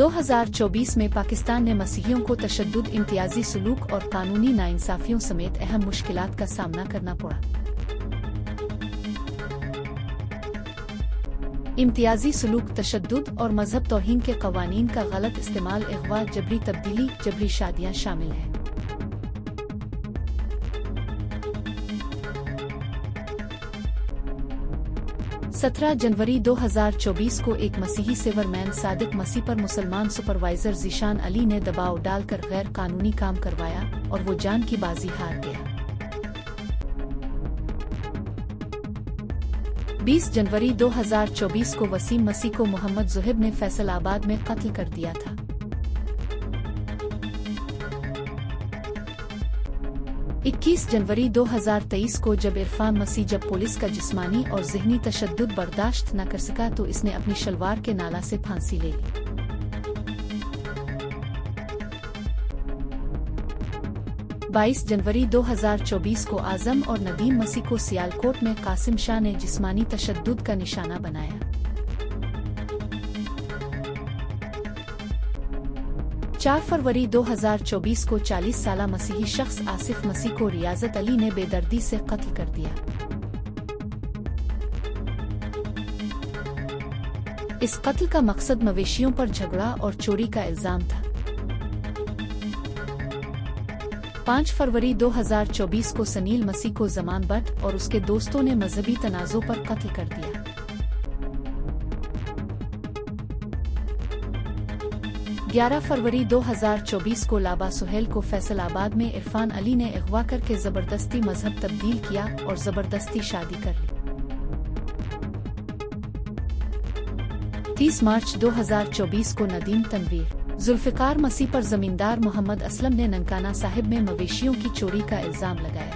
2024 में पाकिस्तान ने मसीहियों को तशद्दुद, इम्तियाजी सलूक और कानूनी नाइंसाफियों समेत अहम मुश्किलात का सामना करना पड़ा। इम्तियाजी सलूक, तशद्दुद और मजहब तौहीन के कवानीन का गलत इस्तेमाल, अगवा, जबरी तब्दीली, जबरी शादियां शामिल हैं। 17 जनवरी 2024 को एक मसीही सेवरमैन सादिक मसीह पर मुसलमान सुपरवाइजर ज़ीशान अली ने दबाव डालकर गैर कानूनी काम करवाया और वो जान की बाजी हार गया। 20 जनवरी 2024 को वसीम मसीह को मोहम्मद ज़ुहैब ने फैसलाबाद में कत्ल कर दिया था। 21 जनवरी 2023 को जब इरफान मसीह पुलिस का जिस्मानी और ज़हनी तशद्दुद बर्दाश्त न कर सका तो इसने अपनी शलवार के नाला से फांसी ले ली। 22 जनवरी 2024 को आज़म और नदीम मसीह को सियालकोट में कासिम शाह ने जिस्मानी तशद्दुद का निशाना बनाया। 4 फरवरी 2024 को 40 साला मसीही शख्स आसिफ मसीह को रियाजत अली ने बेदर्दी से कत्ल कर दिया। इस कत्ल का मकसद मवेशियों पर झगड़ा और चोरी का इल्जाम था। 5 फरवरी 2024 को सनील मसीह को जमान बट और उसके दोस्तों ने मजहबी तनाज़ों पर कत्ल कर दिया। 11 फरवरी 2024 को लाबा सुहेल को फैसलाबाद में इरफान अली ने अगवा करके जबरदस्ती मजहब तब्दील किया और जबरदस्ती शादी कर ली। 30 मार्च 2024 को नदीम तनवीर जुल्फ़िकार मसीह पर जमींदार मोहम्मद असलम ने ननकाना साहिब में मवेशियों की चोरी का इल्जाम लगाया।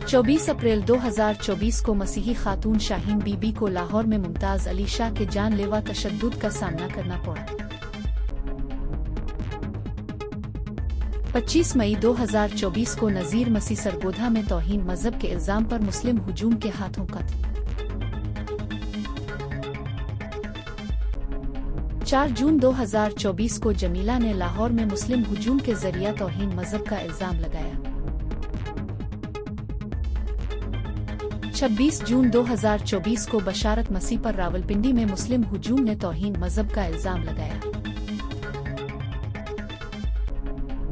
24 अप्रैल 2024 को मसीही खातून शाहीन बीबी को लाहौर में मुमताज़ अली शाह के जानलेवा तशद्दुद का सामना करना पड़ा। 25 मई 2024 को नज़ीर मसीह सरगोधा में तौहीन मजहब के इल्जाम पर मुस्लिम हुजूम के हाथों कत्ल। 4 जून 2024 को जमीला ने लाहौर में मुस्लिम हुजूम के जरिया तौहीन मजहब का इल्जाम लगाया। 26 जून 2024 को बशारत मसीह पर रावलपिंडी में मुस्लिम हुजूम ने तौहीन मजहब का इल्जाम लगाया।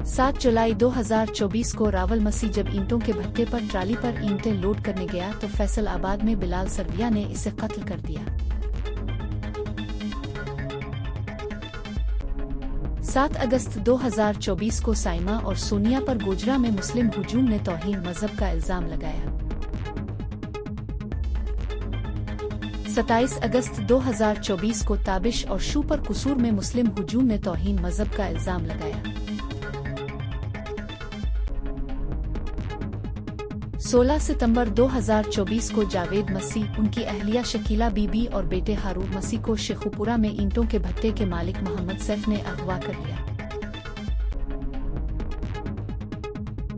7 जुलाई 2024 को रावल मसीह जब ईंटों के भट्टे पर ट्राली पर ईंटें लोड करने गया तो फैसलाबाद में बिलाल सरविया ने इसे कत्ल कर दिया। 7 अगस्त 2024 को साइमा और सोनिया पर गोजरा में मुस्लिम हुजूम ने तौहीन मजहब का इल्जाम लगाया। 27 अगस्त 2024 को ताबिश और शू पर कसूर में मुस्लिम हुजूम ने तौहीन मजहब का इल्जाम लगाया। 16 सितंबर 2024 को जावेद मसीह, उनकी अहलिया शकीला बीबी और बेटे हारून मसीह को शेखुपुरा में ईंटों के भट्टे के मालिक मोहम्मद सैफ ने अगवा कर लिया।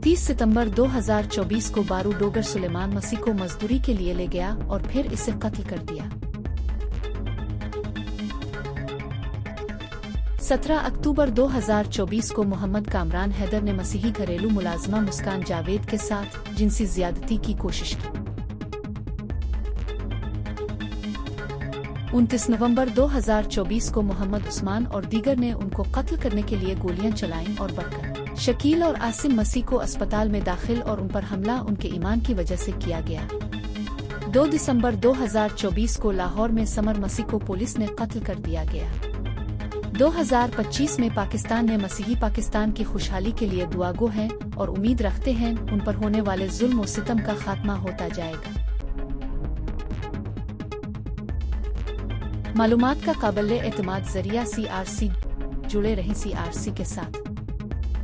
30 सितंबर 2024 को बारू डोगर सुलेमान मसीह को मजदूरी के लिए ले गया और फिर इसे कत्ल कर दिया। 17 अक्टूबर 2024 को मोहम्मद कामरान हैदर ने मसीही घरेलू मुलाजमा मुस्कान जावेद के साथ जिनसी ज्यादती की कोशिश की। 29 नवंबर 2024 को मोहम्मद उस्मान और दीगर ने उनको कत्ल करने के लिए गोलियां चलाईं और बढ़कर शकील और आसिम मसीह को अस्पताल में दाखिल और उन पर हमला उनके ईमान की वजह से किया गया। 2 दिसंबर 2024 को लाहौर में समर मसीह को पुलिस ने कत्ल कर दिया गया। 2025 में पाकिस्तान ने मसीही पाकिस्तान की खुशहाली के लिए दुआगो हैं और उम्मीद रखते हैं उन पर होने वाले जुल्म और सितम का खात्मा होता जाएगा। मालूमात का काबिल एतमाद जरिया CRC, जुड़े रहें CRC के साथ।